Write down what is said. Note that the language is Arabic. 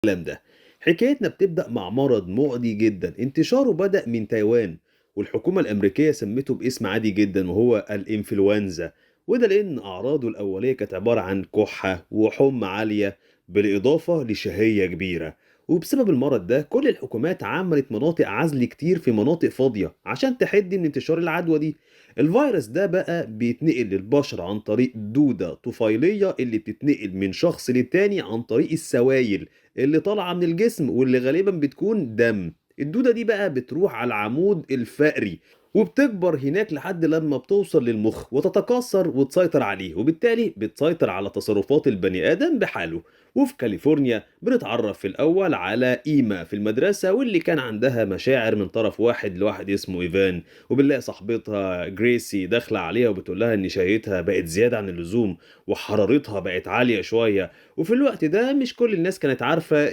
الكلام ده. حكايتنا بتبدأ مع مرض مؤذي جدا انتشاره بدأ من تايوان، والحكومة الأمريكية سمته باسم عادي جدا وهو الإنفلونزا. وده لأن أعراضه الأولية كانت عبارة عن كحة وحمى عالية بالإضافة لشهية كبيرة. وبسبب المرض ده كل الحكومات عملت مناطق عزل كتير في مناطق فاضية عشان تحد من انتشار العدوى دي. الفيروس ده بقى بيتنقل للبشر عن طريق دودة طفيلية اللي بتتنقل من شخص للتاني عن طريق السوائل اللي طالعة من الجسم واللي غالبا بتكون دم. الدودة دي بقى بتروح على العمود الفقري وبتكبر هناك لحد لما بتوصل للمخ وتتكاثر وتسيطر عليه، وبالتالي بتسيطر على تصرفات البني آدم بحاله. وفي كاليفورنيا بنتعرف في الأول على إيما في المدرسة، واللي كان عندها مشاعر من طرف واحد لواحد اسمه إيفان، وبنلاقي صاحبتها جريسي داخلة عليها وبتقول لها إن شهيتها بقت زيادة عن اللزوم وحرارتها بقت عالية شوية. وفي الوقت ده مش كل الناس كانت عارفة